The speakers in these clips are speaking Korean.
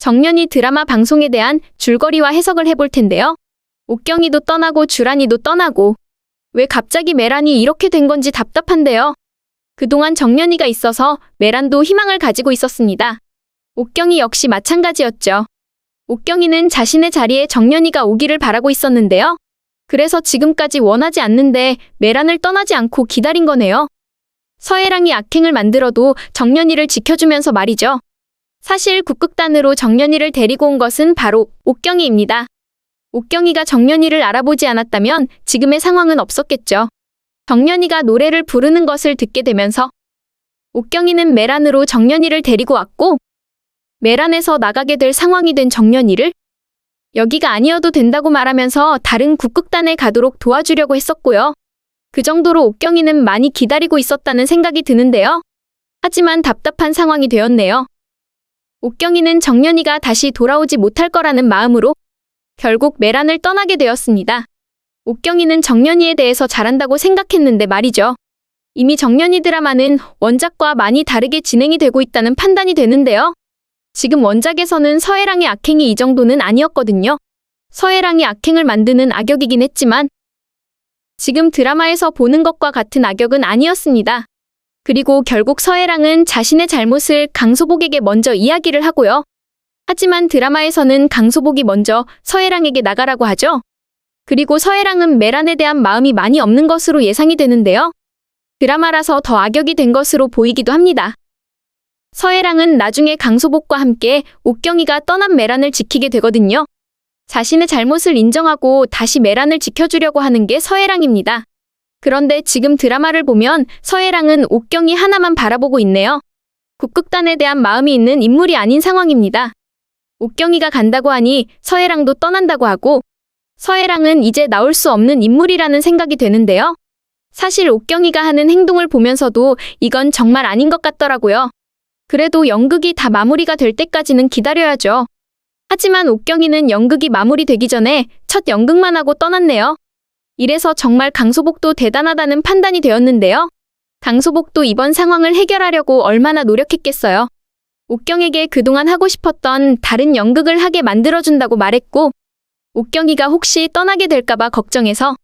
정년이 드라마 방송에 대한 줄거리와 해석을 해볼 텐데요. 옥경이도 떠나고 주란이도 떠나고 왜 갑자기 메란이 이렇게 된 건지 답답한데요. 그동안 정년이가 있어서 메란도 희망을 가지고 있었습니다. 옥경이 역시 마찬가지였죠. 옥경이는 자신의 자리에 정년이가 오기를 바라고 있었는데요. 그래서 지금까지 원하지 않는데 메란을 떠나지 않고 기다린 거네요. 서해랑이 악행을 만들어도 정년이를 지켜주면서 말이죠. 사실 국극단으로 정년이를 데리고 온 것은 바로 옥경이입니다. 옥경이가 정년이를 알아보지 않았다면 지금의 상황은 없었겠죠. 정년이가 노래를 부르는 것을 듣게 되면서 옥경이는 메란으로 정년이를 데리고 왔고 메란에서 나가게 될 상황이 된 정년이를 여기가 아니어도 된다고 말하면서 다른 국극단에 가도록 도와주려고 했었고요. 그 정도로 옥경이는 많이 기다리고 있었다는 생각이 드는데요. 하지만 답답한 상황이 되었네요. 옥경이는 정년이가 다시 돌아오지 못할 거라는 마음으로 결국 메란을 떠나게 되었습니다. 옥경이는 정년이에 대해서 잘한다고 생각했는데 말이죠. 이미 정년이 드라마는 원작과 많이 다르게 진행이 되고 있다는 판단이 되는데요. 지금 원작에서는 서해랑의 악행이 이 정도는 아니었거든요. 서해랑이 악행을 만드는 악역이긴 했지만 지금 드라마에서 보는 것과 같은 악역은 아니었습니다. 그리고 결국 서해랑은 자신의 잘못을 강소복에게 먼저 이야기를 하고요. 하지만 드라마에서는 강소복이 먼저 서해랑에게 나가라고 하죠. 그리고 서해랑은 메란에 대한 마음이 많이 없는 것으로 예상이 되는데요. 드라마라서 더 악역이 된 것으로 보이기도 합니다. 서해랑은 나중에 강소복과 함께 옥경이가 떠난 메란을 지키게 되거든요. 자신의 잘못을 인정하고 다시 메란을 지켜주려고 하는 게 서해랑입니다. 그런데 지금 드라마를 보면 서해랑은 옥경이 하나만 바라보고 있네요. 국극단에 대한 마음이 있는 인물이 아닌 상황입니다. 옥경이가 간다고 하니 서해랑도 떠난다고 하고 서해랑은 이제 나올 수 없는 인물이라는 생각이 되는데요. 사실 옥경이가 하는 행동을 보면서도 이건 정말 아닌 것 같더라고요. 그래도 연극이 다 마무리가 될 때까지는 기다려야죠. 하지만 옥경이는 연극이 마무리되기 전에 첫 연극만 하고 떠났네요. 이래서 정말 강소복도 대단하다는 판단이 되었는데요. 강소복도 이번 상황을 해결하려고 얼마나 노력했겠어요. 옥경에게 그동안 하고 싶었던 다른 연극을 하게 만들어준다고 말했고 옥경이가 혹시 떠나게 될까봐 걱정해서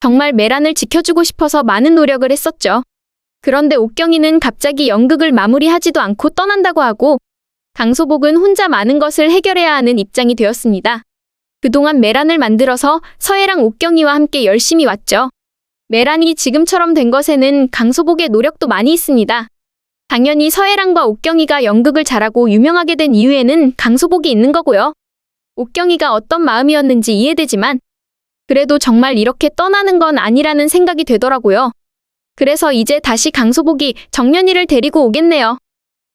정말 메란을 지켜주고 싶어서 많은 노력을 했었죠. 그런데 옥경이는 갑자기 연극을 마무리하지도 않고 떠난다고 하고 강소복은 혼자 많은 것을 해결해야 하는 입장이 되었습니다. 그동안 메란을 만들어서 서해랑 옥경이와 함께 열심히 왔죠. 메란이 지금처럼 된 것에는 강소복의 노력도 많이 있습니다. 당연히 서해랑과 옥경이가 연극을 잘하고 유명하게 된 이유에는 강소복이 있는 거고요. 옥경이가 어떤 마음이었는지 이해되지만 그래도 정말 이렇게 떠나는 건 아니라는 생각이 되더라고요. 그래서 이제 다시 강소복이 정년이를 데리고 오겠네요.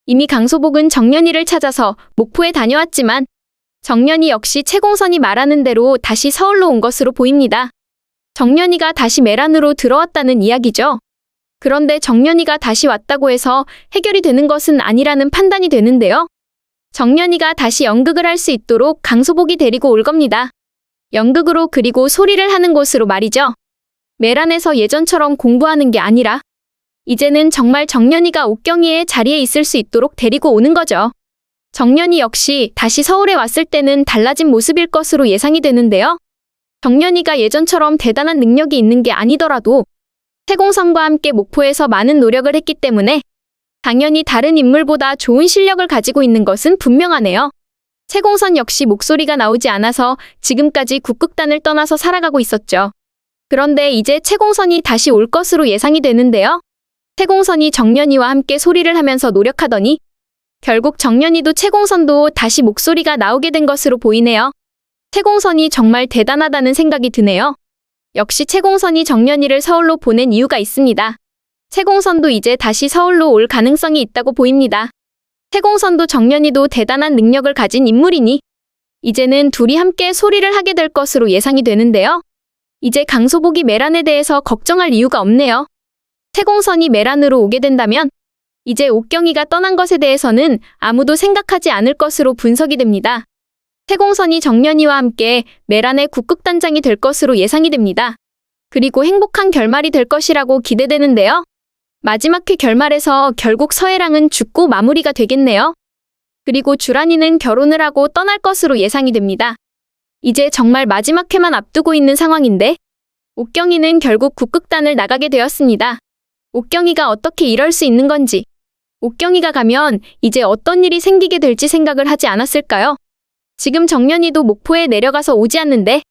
이미 강소복은 정년이를 찾아서 목포에 다녀왔지만 정년이 역시 채공선이 말하는 대로 다시 서울로 온 것으로 보입니다. 정년이가 다시 메란으로 들어왔다는 이야기죠. 그런데 정년이가 다시 왔다고 해서 해결이 되는 것은 아니라는 판단이 되는데요. 정년이가 다시 연극을 할 수 있도록 강소복이 데리고 올 겁니다. 연극으로 그리고 소리를 하는 곳으로 말이죠. 메란에서 예전처럼 공부하는 게 아니라 이제는 정말 정년이가 옥경이의 자리에 있을 수 있도록 데리고 오는 거죠. 정년이 역시 다시 서울에 왔을 때는 달라진 모습일 것으로 예상이 되는데요. 정년이가 예전처럼 대단한 능력이 있는 게 아니더라도 채공선과 함께 목포에서 많은 노력을 했기 때문에 당연히 다른 인물보다 좋은 실력을 가지고 있는 것은 분명하네요. 채공선 역시 목소리가 나오지 않아서 지금까지 국극단을 떠나서 살아가고 있었죠. 그런데 이제 채공선이 다시 올 것으로 예상이 되는데요. 채공선이 정년이와 함께 소리를 하면서 노력하더니 결국 정년이도 채공선도 다시 목소리가 나오게 된 것으로 보이네요. 채공선이 정말 대단하다는 생각이 드네요. 역시 채공선이 정년이를 서울로 보낸 이유가 있습니다. 채공선도 이제 다시 서울로 올 가능성이 있다고 보입니다. 채공선도 정년이도 대단한 능력을 가진 인물이니 이제는 둘이 함께 소리를 하게 될 것으로 예상이 되는데요. 이제 강소복이 메란에 대해서 걱정할 이유가 없네요. 채공선이 메란으로 오게 된다면 이제 옥경이가 떠난 것에 대해서는 아무도 생각하지 않을 것으로 분석이 됩니다. 채공선이 정년이와 함께 메란의 국극단장이 될 것으로 예상이 됩니다. 그리고 행복한 결말이 될 것이라고 기대되는데요. 마지막 회 결말에서 결국 서해랑은 죽고 마무리가 되겠네요. 그리고 주란이는 결혼을 하고 떠날 것으로 예상이 됩니다. 이제 정말 마지막 회만 앞두고 있는 상황인데 옥경이는 결국 북극단을 나가게 되었습니다. 옥경이가 어떻게 이럴 수 있는 건지, 옥경이가 가면 이제 어떤 일이 생기게 될지 생각을 하지 않았을까요? 지금 정연이도 목포에 내려가서 오지 않는데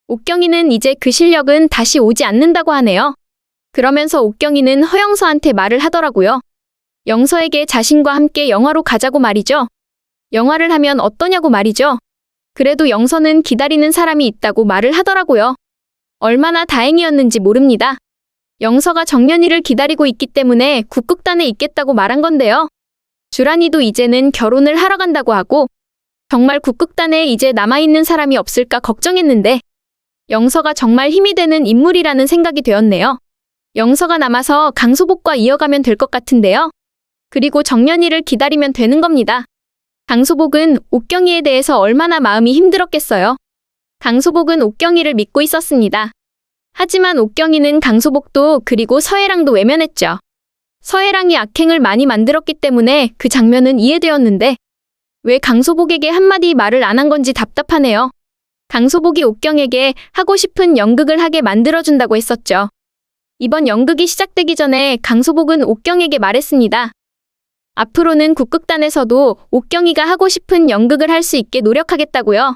옥경이는 이제 그 실력은 다시 오지 않는다고 하네요. 그러면서 옥경이는 허영서한테 말을 하더라고요. 영서에게 자신과 함께 영화로 가자고 말이죠. 영화를 하면 어떠냐고 말이죠. 그래도 영서는 기다리는 사람이 있다고 말을 하더라고요. 얼마나 다행이었는지 모릅니다. 영서가 정연이를 기다리고 있기 때문에 국극단에 있겠다고 말한 건데요. 주란이도 이제는 결혼을 하러 간다고 하고 정말 국극단에 이제 남아있는 사람이 없을까 걱정했는데 영서가 정말 힘이 되는 인물이라는 생각이 되었네요. 영서가 남아서 강소복과 이어가면 될 것 같은데요. 그리고 정연이를 기다리면 되는 겁니다. 강소복은 옥경이에 대해서 얼마나 마음이 힘들었겠어요. 강소복은 옥경이를 믿고 있었습니다. 하지만 옥경이는 강소복도 그리고 서해랑도 외면했죠. 서해랑이 악행을 많이 만들었기 때문에 그 장면은 이해되었는데 왜 강소복에게 한마디 말을 안 한 건지 답답하네요. 강소복이 옥경에게 하고 싶은 연극을 하게 만들어준다고 했었죠. 이번 연극이 시작되기 전에 강소복은 옥경에게 말했습니다. 앞으로는 국극단에서도 옥경이가 하고 싶은 연극을 할 수 있게 노력하겠다고요.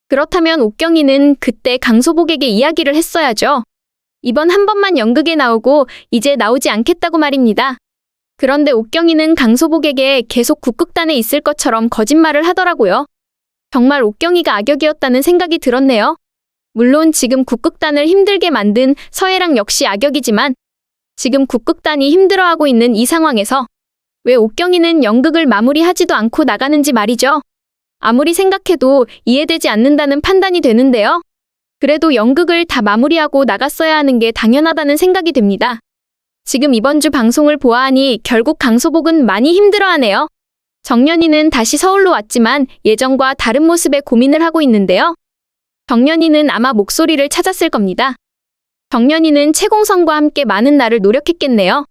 그렇다면 옥경이는 그때 강소복에게 이야기를 했어야죠. 이번 한 번만 연극에 나오고 이제 나오지 않겠다고 말입니다. 그런데 옥경이는 강소복에게 계속 국극단에 있을 것처럼 거짓말을 하더라고요. 정말 옥경이가 악역이었다는 생각이 들었네요. 물론 지금 국극단을 힘들게 만든 서해랑 역시 악역이지만 지금 국극단이 힘들어하고 있는 이 상황에서 왜 옥경이는 연극을 마무리하지도 않고 나가는지 말이죠. 아무리 생각해도 이해되지 않는다는 판단이 되는데요. 그래도 연극을 다 마무리하고 나갔어야 하는 게 당연하다는 생각이 듭니다. 지금 이번 주 방송을 보아하니 결국 강소복은 많이 힘들어하네요. 정연이는 다시 서울로 왔지만 예전과 다른 모습에 고민을 하고 있는데요. 정연이는 아마 목소리를 찾았을 겁니다. 정연이는 채공선과 함께 많은 날을 노력했겠네요.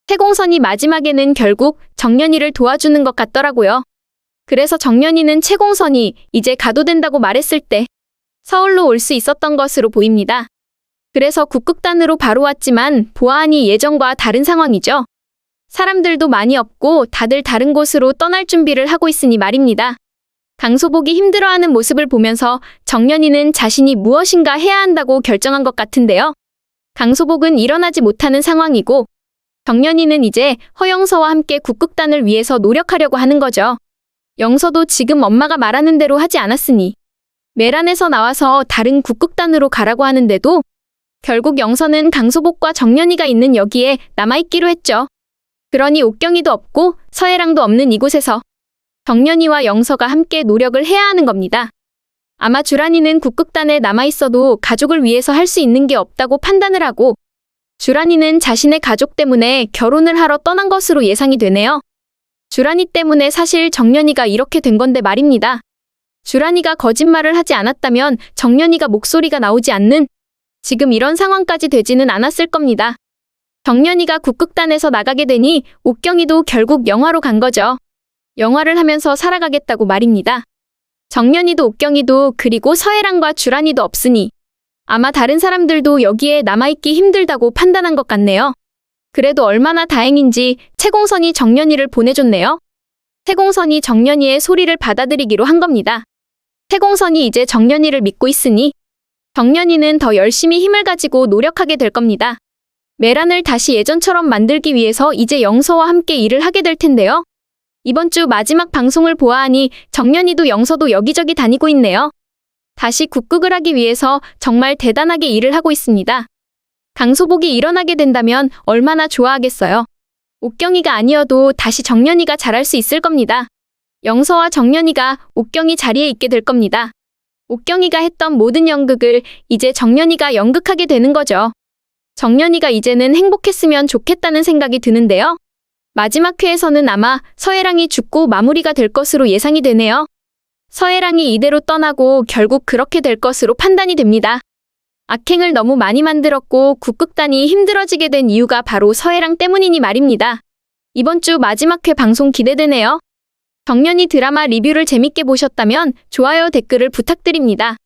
채공선이 마지막에는 결국 정연이를 도와주는 것 같더라고요. 그래서 정연이는 채공선이 이제 가도 된다고 말했을 때 서울로 올 수 있었던 것으로 보입니다. 그래서 국극단으로 바로 왔지만 보아하니 예전과 다른 상황이죠. 사람들도 많이 없고 다들 다른 곳으로 떠날 준비를 하고 있으니 말입니다. 강소복이 힘들어하는 모습을 보면서 정연이는 자신이 무엇인가 해야 한다고 결정한 것 같은데요. 강소복은 일어나지 못하는 상황이고 정연이는 이제 허영서와 함께 국극단을 위해서 노력하려고 하는 거죠. 영서도 지금 엄마가 말하는 대로 하지 않았으니 메란에서 나와서 다른 국극단으로 가라고 하는데도 결국 영서는 강소복과 정연이가 있는 여기에 남아있기로 했죠. 그러니 옥경이도 없고 서해랑도 없는 이곳에서 정연이와 영서가 함께 노력을 해야 하는 겁니다. 아마 주란이는 국극단에 남아있어도 가족을 위해서 할 수 있는 게 없다고 판단을 하고 주란이는 자신의 가족 때문에 결혼을 하러 떠난 것으로 예상이 되네요. 주란이 때문에 사실 정연이가 이렇게 된 건데 말입니다. 주란이가 거짓말을 하지 않았다면 정연이가 목소리가 나오지 않는 지금 이런 상황까지 되지는 않았을 겁니다. 정연이가 국극단에서 나가게 되니 옥경이도 결국 영화로 간 거죠. 영화를 하면서 살아가겠다고 말입니다. 정연이도 옥경이도 그리고 서해랑과 주란이도 없으니 아마 다른 사람들도 여기에 남아있기 힘들다고 판단한 것 같네요. 그래도 얼마나 다행인지 채공선이 정연이를 보내줬네요. 채공선이 정연이의 소리를 받아들이기로 한 겁니다. 채공선이 이제 정연이를 믿고 있으니 정연이는 더 열심히 힘을 가지고 노력하게 될 겁니다. 메란을 다시 예전처럼 만들기 위해서 이제 영서와 함께 일을 하게 될 텐데요. 이번 주 마지막 방송을 보아하니 정연이도 영서도 여기저기 다니고 있네요. 다시 국극을 하기 위해서 정말 대단하게 일을 하고 있습니다. 강소복이 일어나게 된다면 얼마나 좋아하겠어요. 옥경이가 아니어도 다시 정연이가 잘할 수 있을 겁니다. 영서와 정연이가 옥경이 자리에 있게 될 겁니다. 옥경이가 했던 모든 연극을 이제 정연이가 연극하게 되는 거죠. 정연이가 이제는 행복했으면 좋겠다는 생각이 드는데요. 마지막 회에서는 아마 서해랑이 죽고 마무리가 될 것으로 예상이 되네요. 서해랑이 이대로 떠나고 결국 그렇게 될 것으로 판단이 됩니다. 악행을 너무 많이 만들었고 국극단이 힘들어지게 된 이유가 바로 서해랑 때문이니 말입니다. 이번 주 마지막 회 방송 기대되네요. 정년이 드라마 리뷰를 재밌게 보셨다면 좋아요 댓글을 부탁드립니다.